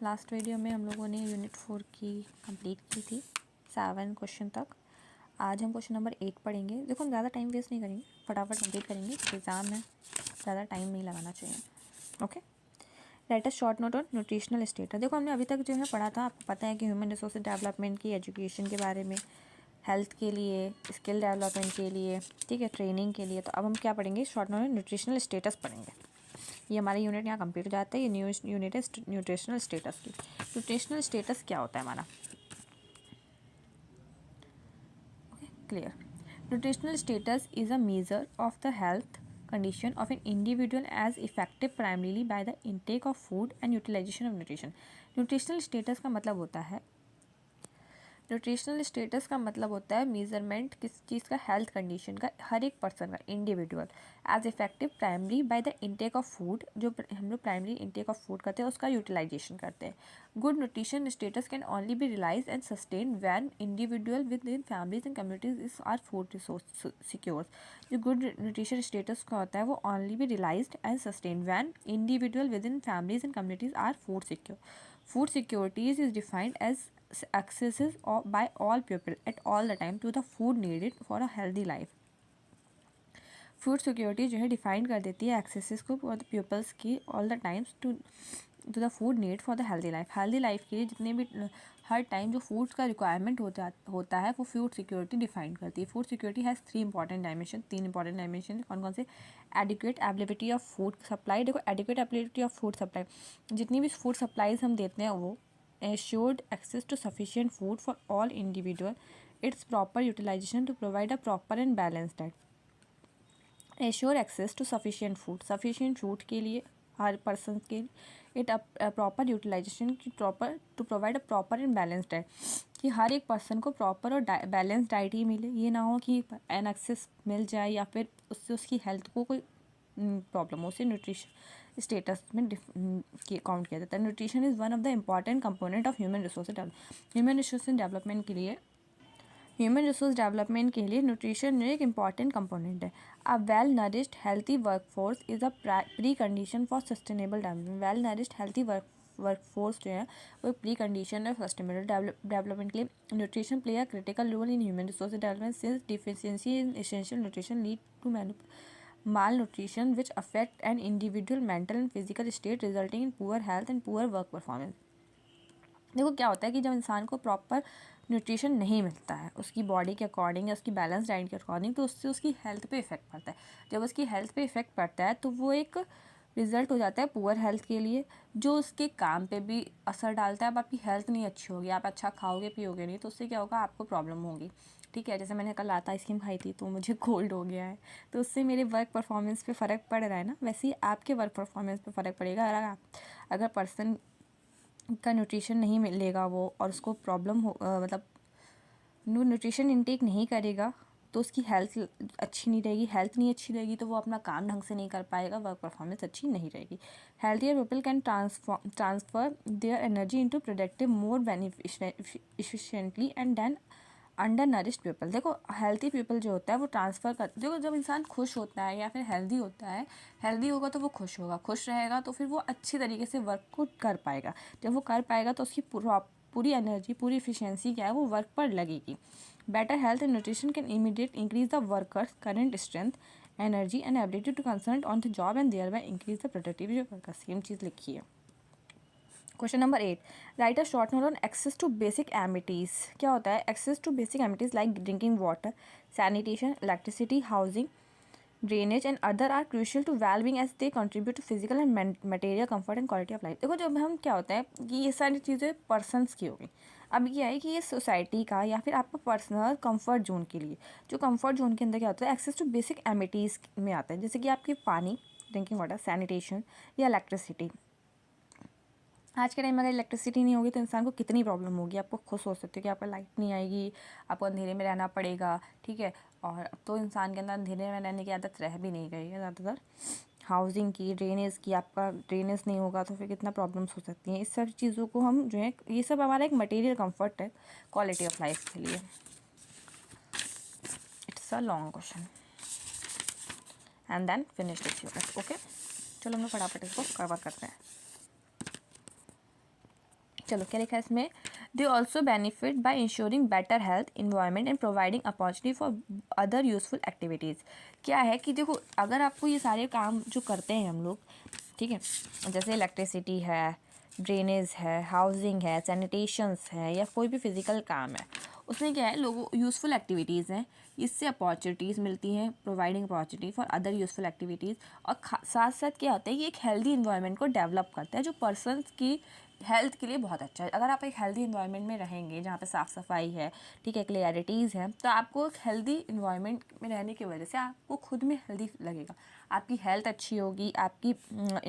Last video में हम लोगों ने यूनिट 4 की कंप्लीट की थी 7 क्वेश्चन तक। आज हम क्वेश्चन नंबर 8 पढ़ेंगे। देखो हम ज़्यादा टाइम वेस्ट नहीं करेंगे, फटाफट कंप्लीट करेंगे, एग्ज़ाम में ज़्यादा टाइम नहीं लगाना चाहिए। Okay, right a short note on nutritional status. देखो हमने अभी तक जो है पढ़ा था, आपको पता है कि ह्यूमन रिसोर्स डेवलपमेंट की, एजुकेशन के बारे में, हेल्थ के लिए, स्किल डेवलपमेंट के लिए, ठीक है, ट्रेनिंग के लिए। तो अब हम क्या पढ़ेंगे, short note on nutritional status पढ़ेंगे। ये हमारा यूनिट यहाँ कंप्लीट हो जाता है। ये न्यू यूनिट है न्यूट्रिशनल स्टेटस की। न्यूट्रिशनल स्टेटस क्या होता है हमारा, okay clear. Nutritional status is a measure of the health condition of an individual as effective primarily by the intake of food and utilization of nutrition। Nutritional status का मतलब होता है, nutritional status का मतलब होता है मेजरमेंट किस चीज़ का, हेल्थ कंडीशन का, हर एक पर्सन का, individual as effective primary by the intake of food, जो हम लोग प्राइमरी इनटेक ऑफ फूड करते हैं उसका यूटिलाइजेशन करते हैं। Good nutrition status can only be realise and sustain when individual within families and communities is are food resource secure. जो good nutrition status का होता है वो only be realised and sustain when individual within families and communities are food secure. Food securities is defined as accesses by all people at all the time to the food needed for a healthy life। Food security जो है define कर देती है accesses को for the peoples की all the times to the food need for the healthy life. Healthy life के लिए जितने भी हर टाइम जो फूड्स का रिक्वायरमेंट होता है वो फूड सिक्योरिटी डिफाइन करती है। Food security has 3 important dimension, 3 important dimension कौन कौन से, adequate ability of food supply. देखो adequate ability of food supply, जितनी भी फूड सप्लाईज हम देते हैं वो assured access to sufficient food for all individual, its proper utilization to provide a proper and balanced diet। Assure access to sufficient food, sufficient food के लिए हर person के, इट प्रॉपर यूटिलाइजेशन की, proper to provide a proper and balance diet, कि हर एक person को proper और बैलेंस डाइट ही मिले। ये ना हो कि एन एक्सेस मिल जाए या फिर उससे उसकी हेल्थ को कोई प्रॉब्लम हो। उसे न्यूट्रिशन स्टेटस में काउंट किया जाता है। Nutrition is one of the important component of human resource development के लिए, ह्यूमन रिसोर्स डेवलपमेंट के लिए न्यूट्रिशन एक इम्पॉर्टेंट कंपोनेंट है। A well nourished healthy workforce is a precondition for sustainable development. Well nourished healthy workforce जो है वो precondition है सस्टेनेबल डेवलपमेंट के लिए। Nutrition play a critical role in human resource development since deficiency in essential nutrition lead to malnutrition which affect an individual mental and physical state resulting in poor health and poor work performance। देखो क्या होता है कि जब इंसान को proper nutrition नहीं मिलता है उसकी बॉडी के अकॉर्डिंग या उसकी बैलेंस डाइट के अकॉर्डिंग, तो उससे उसकी हेल्थ पे इफ़ेक्ट पड़ता है। जब उसकी हेल्थ पे इफ़ेक्ट पड़ता है तो वो एक रिज़ल्ट हो जाता है पुअर हेल्थ के लिए, जो उसके काम पे भी असर डालता है। अब आपकी हेल्थ नहीं अच्छी होगी, आप अच्छा खाओगे पियोगे नहीं, तो उससे क्या होगा, आपको प्रॉब्लम होगी। ठीक है, जैसे मैंने कल लाता आइसक्रीम खाई थी तो मुझे कोल्ड हो गया है, तो उससे मेरे वर्क परफॉर्मेंस पे फ़र्क पड़ रहा है ना, वैसे ही आपके वर्क परफॉर्मेंस पे फ़र्क पड़ेगा। अगर पर्सन का न्यूट्रिशन नहीं मिलेगा वो और उसको प्रॉब्लम हो, मतलब न्यूट्रिशन इनटेक नहीं करेगा तो उसकी हेल्थ अच्छी नहीं रहेगी। हेल्थ नहीं अच्छी रहेगी तो वो अपना काम ढंग से नहीं कर पाएगा, वर्क परफॉर्मेंस अच्छी नहीं रहेगी। Healthier people can transfer their energy into productive more efficiently and than undernourished people. देखो हेल्थी पीपल जो होता है वो ट्रांसफ़र कर, देखो जब इंसान खुश होता है या फिर हेल्दी होता है, हेल्दी होगा तो वो खुश होगा, खुश रहेगा तो फिर वो अच्छी तरीके से वर्क को कर पाएगा। जब वो कर पाएगा तो उसकी पूरी एनर्जी, पूरी एफिशिएंसी क्या है वो वर्क पर लगेगी। Better health and nutrition can immediate increase the workers current strength, energy and ability to concentrate on the job and thereby increase the productivity of workers. Same चीज़ लिखी है। Question number 8, write a short note on access to basic amenities. क्या होता है access to basic amenities like drinking water, sanitation, electricity, housing, drainage and other are crucial to wellbeing as they contribute to physical and material comfort and quality of life. देखो जब हम क्या होता है कि ये सारी चीज़ें पर्सनस की होगी। अब ये है कि ये सोसाइटी का या फिर आपका पर्सनल कंफर्ट जोन के लिए, जो कंफर्ट जोन के अंदर क्या होता है एक्सेस टू बेसिक एमिटीज़ में आता है, जैसे कि आपकी पानी, ड्रिंकिंग वाटर, सैनिटेशन या इलेक्ट्रिसिटी। आज के टाइम में अगर इलेक्ट्रिसिटी नहीं होगी तो इंसान को कितनी प्रॉब्लम होगी। आपको खुद सोच सकते हो कि आपका लाइट नहीं आएगी, आपको अंधेरे में रहना पड़ेगा, ठीक है। और अब तो इंसान के अंदर अंधेरे में रहने की आदत रह भी नहीं गई है ज़्यादातर। हाउसिंग की, ड्रेनेज की, आपका ड्रेनेज नहीं होगा तो फिर कितना प्रॉब्लम्स हो सकती हैं। इस सब चीज़ों को हम जो है, ये सब हमारा एक मटेरियल कम्फर्ट है क्वालिटी ऑफ लाइफ के लिए। It's a long question and then finish this unit. Okay, चलो हम लोग फटाफट इसको कवर करते हैं। चलो क्या लिखा है इसमें, they also benefit by ensuring better health environment and providing opportunity for other useful activities. क्या है कि देखो अगर आपको ये सारे काम जो करते हैं हम लोग, ठीक है, जैसे इलेक्ट्रिसिटी है, ड्रेनेज है, हाउसिंग है, सैनिटेशंस है, या कोई भी फिजिकल काम है, उसमें क्या है लोगों यूज़फुल एक्टिविटीज़ हैं, इससे अपॉर्चुनिटीज़ मिलती हैं, providing opportunity for other useful activities. और साथ साथ क्या होता है कि एक हेल्दी इन्वायरमेंट को डेवलप करता है जो पर्सनस की हेल्थ के लिए बहुत अच्छा है। अगर आप एक हेल्दी इन्वायरमेंट में रहेंगे जहाँ पे साफ़ सफाई है, ठीक है, क्लियरिटीज़ है, तो आपको एक हेल्दी इन्वायरमेंट में रहने की वजह से आपको खुद में हेल्दी लगेगा, आपकी हेल्थ अच्छी होगी, आपकी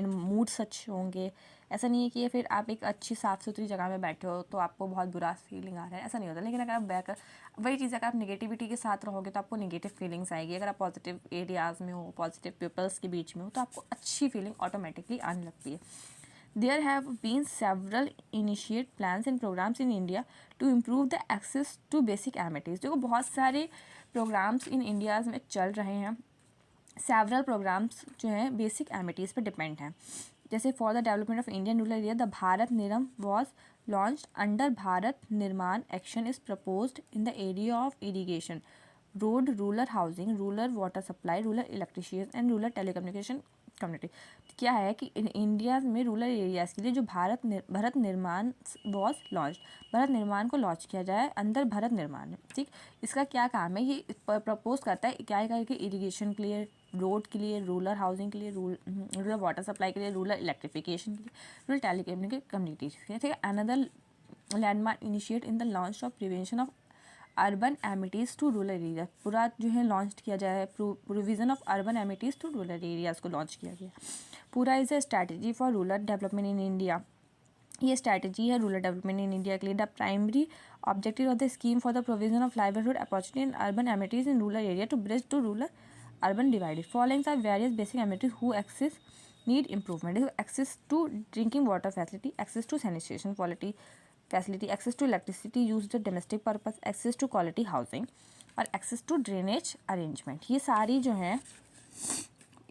मूड्स अच्छे होंगे। ऐसा नहीं है कि फिर आप एक अच्छी साफ़ सुथरी जगह में बैठे हो तो आपको बहुत बुरा फीलिंग आ रहा है, ऐसा नहीं होता। लेकिन अगर आप बैक वही चीज़ अगर आप नेगेटिविटी के साथ रहोगे तो आपको नेगेटिव फीलिंग्स आएगी। अगर आप पॉजिटिव एरियाज़ में हो, पॉजिटिव पीपल्स के बीच में हो, तो आपको अच्छी फीलिंग ऑटोमेटिकली आने लगती है। There have been several initiate plans and programs in India to improve the access to basic amenities। देखो बहुत सारे प्रोग्राम्स इन इंडिया में चल रहे हैं। सेवरल प्रोग्राम्स जो हैं बेसिक एमिटीज़ पर डिपेंड हैं। जैसे for the development of Indian rural area the Bharat Nirman was launch under Bharat Nirman action is proposed in the area of irrigation, road, rural housing, rural water supply, rural electrician and rural telecommunication community. क्या है कि in India में rural areas के लिए जो भारत निर्माण was launch, Bharat निर्माण को लॉन्च किया जाए अंदर भारत निर्माण है, ठीक। इसका क्या काम है, ये प्रपोज करता है क्या करके इरिगेशन के लिए, रोड के लिए, रूरल हाउसिंग के लिए, रूरल वाटर सप्लाई के लिए, रूरल इलेक्ट्रिफिकेशन के लिए, रूरल टेलीकम्युनिकेशन कम्युनिटीज के लिए, ठीक है। Another landmark initiate in the launch of prevention of urban amenities to rural area, PURA जो है लॉन्च किया जाए, provision of urban amenities to rural areas को लॉन्च किया गया। PURA is a strategy for rural development in India, ये strategy है rural development in India के लिए। The primary objective of the scheme for the provision of livelihood opportunity in urban amenities in rural area to bridge to rural urban divided. Following are various basic amenities who access need improvement, access to drinking water facility, access to sanitation quality facility, access to electricity used for domestic purpose, access to quality housing और access to drainage arrangement। ये सारी जो हैं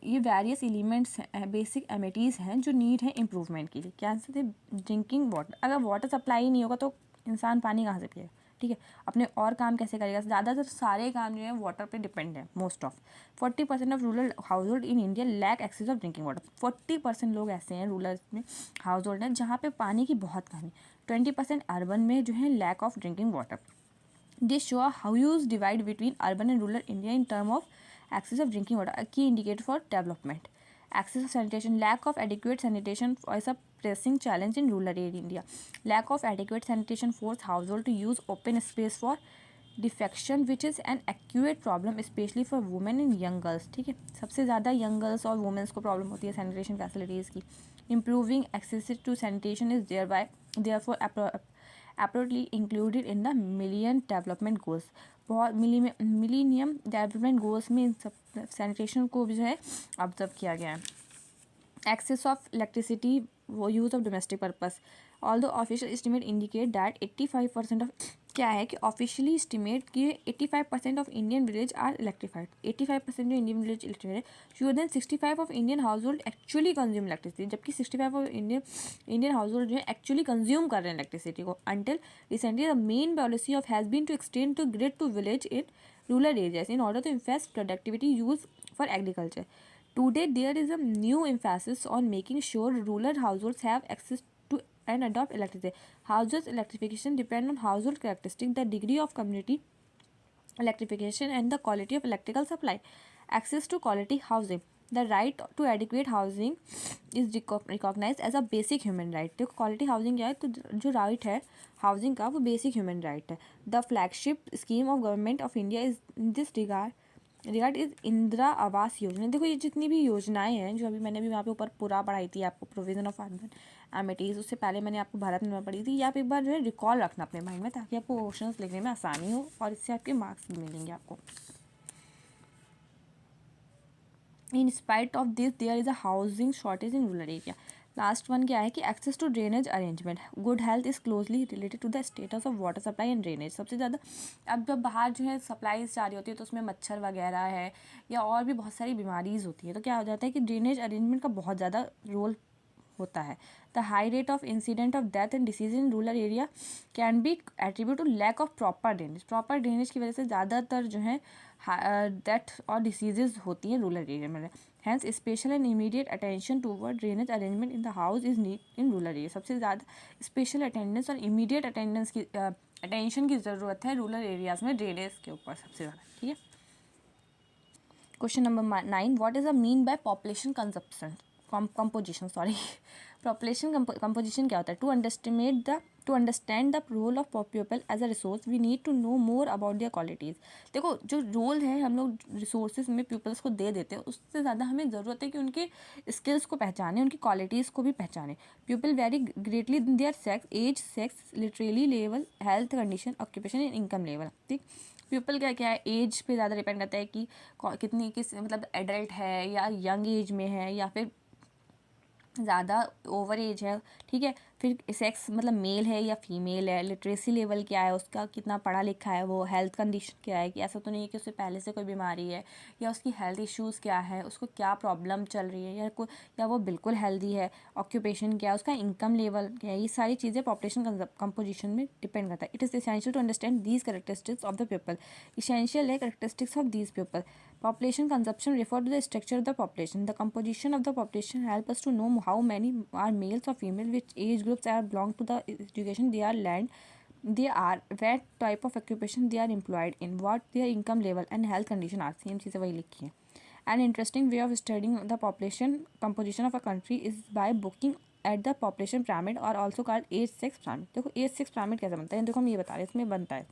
ये various elements हैं, basic एमिटीज़ हैं जो need है इम्प्रूवमेंट के लिए। क्या थे, ड्रिंकिंग वाटर, अगर वाटर सप्लाई नहीं होगा तो इंसान पानी कहाँ से पिएगा, ठीक है, अपने और काम कैसे करेगा। ज़्यादातर सारे काम जो है वाटर पे डिपेंड है। Most of 40% of rural household in India lack access of drinking water. 40% लोग ऐसे हैं रूरल में हाउस होल्ड हैं जहाँ पे पानी की बहुत कमी। 20% अर्बन में जो है lack of drinking water. This show how huge divide between urban and rural India in term of access of drinking water, a key indicator for development. Access of sanitation, lack of adequate sanitation is a pressing challenge in rural area India. Lack of adequate sanitation force household to use open space for defecation which is an accurate problem specially for women and young girls, ठीक है। सबसे ज़्यादा young girls और womens को problem होती है sanitation facilities की। Improving access to sanitation is therefore appropriately included in the million development goals. बहुत मिलीनियम डेवलपमेंट गोल्स में इन सब सैनिटेशन को भी जो है ऑब्जर्व किया गया है। एक्सेस ऑफ इलेक्ट्रिसिटी वो use of domestic purpose, although official estimate indicate that 85% of, क्या है कि ऑफिशियली एस्टिमेट कि 85% of Indian village are electrified. 85% जो इंडियन विलेज इलेक्ट्रीफाइड है, sure then 65 of Indian household actually consume electricity, जबकि 65 of Indian house hold जो है actually consume कर रहे हैं इलेक्ट्रिसिटी को। Until recently the main policy of has been to extend to grid to village in rural areas in order to invest productivity use for agriculture. Today, there is a new emphasis on making sure rural households have access to and adopt electricity. Household electrification depends on household characteristics, the degree of community electrification, and the quality of electrical supply. Access to quality housing. The right to adequate housing is recognized as a basic human right. तो quality housing क्या है, तो जो right है housing का वो basic human right है। The flagship scheme of government of India is in this regard is Indira Awas Yojana. देखो ये जितनी भी योजनाएं हैं जो अभी मैंने भी वहाँ पे ऊपर पूरा पढ़ाई थी आपको, प्रोविजन ऑफ अर्बन एमिटीज़, उससे पहले मैंने आपको भारत में पढ़ी थी। ये आप एक बार जो है रिकॉल रखना अपने माइंड में, ताकि आपको क्वेश्चंस लिखने में आसानी हो और इससे आपके मार्क्स भी मिलेंगे आपको। In spite of this there is a housing shortage in rural area. Last one क्या है कि access to drainage arrangement, good health is closely related to the status of water supply and drainage. सबसे ज़्यादा अब जब बाहर जो है सप्लाईज जा रही होती है तो उसमें मच्छर वगैरह है या और भी बहुत सारी बीमारीज होती है, तो क्या हो जाता है कि ड्रेनेज अरेंजमेंट का बहुत ज़्यादा रोल होता है। The high rate of incident of death and disease in rural area can be attribute to lack of proper drainage. Proper drainage की वजह से ज़्यादातर जो है डेथ और डिसीजेज होती हैं रूरल एरिया में। Hence special and immediate attention toward drainage arrangement in the house is need in rural area. सबसे ज़्यादा स्पेशल अटेंडेंस और इमीडिएट अटेंडेंस की अटेंशन की ज़रूरत है रूरल एरियाज़ में ड्रेनेज के ऊपर सबसे ज़्यादा। ठीक है, question number 9, what is a mean by population consumption composition population composition क्या होता है? To understand the role of people as a resource we need to know more about their qualities. देखो, जो रोल है हम लोग रिसोर्सेज में peoples को दे देते हैं, उससे ज़्यादा हमें ज़रूरत है कि उनके स्किल्स को पहचाने, उनकी क्वालिटीज़ को भी पहचाने। People vary greatly in their sex, age, sex, literary level, health condition, occupation and income level. ठीक, पीपल क्या है, एज पे ज़्यादा डिपेंड करता है कि किस मतलब एडल्ट है या यंग एज में है या फिर ज़्यादा ओवर एज है। ठीक है, फिर सेक्स मतलब मेल है या फीमेल है, लिटरेसी लेवल क्या है उसका, कितना पढ़ा लिखा है वो, हेल्थ कंडीशन क्या है, कि ऐसा तो नहीं है कि उससे पहले से कोई बीमारी है, या उसकी हेल्थ इश्यूज़ क्या है, उसको क्या प्रॉब्लम चल रही है, या वो बिल्कुल हेल्दी है, ऑक्यूपेशन क्या है उसका, इनकम लेवल क्या है, ये सारी चीज़ें पॉपुलेशन कंपोजिशन में डिपेंड करता है। It is essential to understand these characteristics of the people. Essential है characteristics of these people. Population consumption refer to the structure of the population. The composition of the population help us to know how many are males or female, which age groups are belong to the education they are land they are, what type of occupation they are employed in, what their income level and health condition are. Same चीज़ें वही लिखी हैं. An interesting way of studying the population composition of a country is by looking at the population pyramid or also called age sex pyramid. देखो age sex pyramid कैसे बनता है, देखो हम ये बता रहे हैं, इसमें बनता है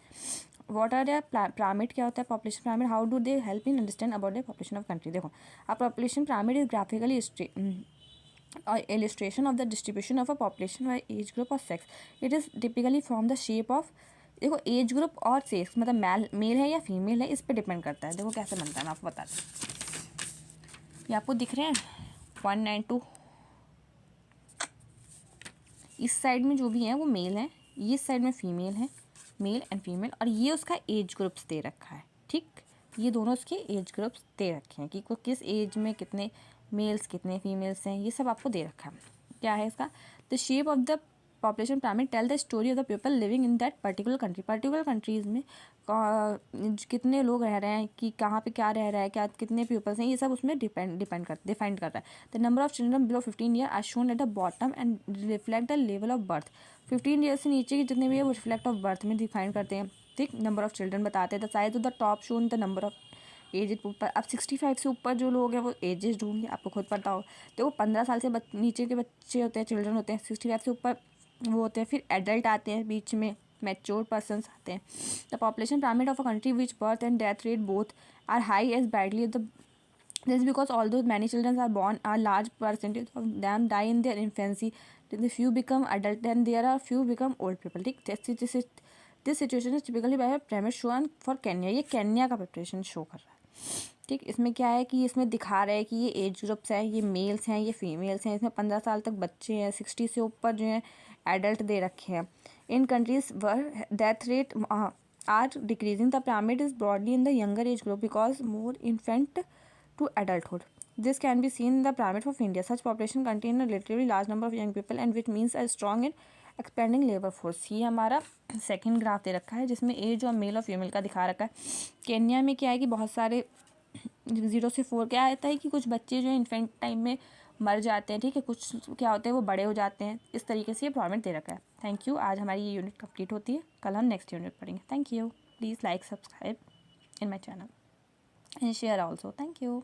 वॉट आर द pyramid क्या होता है, population pyramid, how do they help in understand about the population of country. देखो, a population pyramid is graphically illustration of the distribution of a population by age group or sex. It is typically from the shape of, देखो age group और sex मतलब mail है या female है, इस पर depend करता है। देखो कैसे बनता है, मैं आपको बताती हूँ। ये आपको दिख रहे हैं 192, इस साइड में जो भी है वो मेल है, ये साइड में फीमेल है, मेल एंड फीमेल, और ये उसका एज ग्रुप्स दे रखा है। ठीक, ये दोनों उसके एज ग्रुप्स दे रखे हैं कि किस एज में कितने मेल्स कितने फीमेल्स हैं, ये सब आपको दे रखा है। क्या है इसका, the shape of the population pyramid tell the story of the people living in that particular country. Particular countries में कितने लोग रह रहे हैं, कि कहाँ पे क्या रह रहा है, क्या कितने पीपल्स हैं, ये सब उसमें डिफाइंड करता है। The number of children below 15 year are shown at the bottom and reflect the level of birth. 15 year से नीचे के जितने भी है वो रिफ्लेक्ट ऑफ बर्थ में डिफाइन करते हैं। ठीक, नंबर ऑफ चिल्ड्रन बताते हैं। The size of the top shown the number of age ऊपर। अब 65 से ऊपर जो लोग हैं वो एजेड होंगे, आपको खुद पता हो। देखो 15 साल से नीचे के बच्चे होते हैं, चिल्ड्रन होते हैं, 65 से ऊपर वो होते हैं, फिर एडल्ट आते हैं, बीच में मैच्योर पर्सन्स आते हैं। The population pyramid of a country which birth and death rate both are high as badly the this because although many children are born, a large percentage of them die in their infancy. The few become adult and there are few become old people. ठीक, this situation is typically by a pyramid shown for Kenya. ये Kenya का preparation show कर रहा है। ठीक, इसमें क्या है कि इसमें दिखा रहा है कि ये एज ग्रुप्स हैं, ये मेल्स हैं, ये फीमेल्स हैं, इसमें 15 साल तक बच्चे हैं, 60 से ऊपर जो हैं एडल्ट दे रखे हैं। In countries where death rate are decreasing the pyramid is broadly in the younger age group because more infant to adulthood. This can be seen in the pyramid of India. Such population contain a relatively large number of young people and which means a strong and expanding labour force. ये हमारा second graph दे रखा है जिसमें as और mail और female का दिखा रखा है। केन्या में क्या है कि बहुत सारे 0 से 4 क्या आता है कि कुछ बच्चे जो इन्फेंट टाइम में मर जाते हैं। ठीक है, कुछ क्या होते हैं वो बड़े हो जाते हैं। इस तरीके से ये प्रॉब्लम दे रखा है। थैंक यू, आज हमारी ये यूनिट कंप्लीट होती है, कल हम नेक्स्ट यूनिट पढ़ेंगे। Thank you, please like subscribe in my channel and share also. Thank you.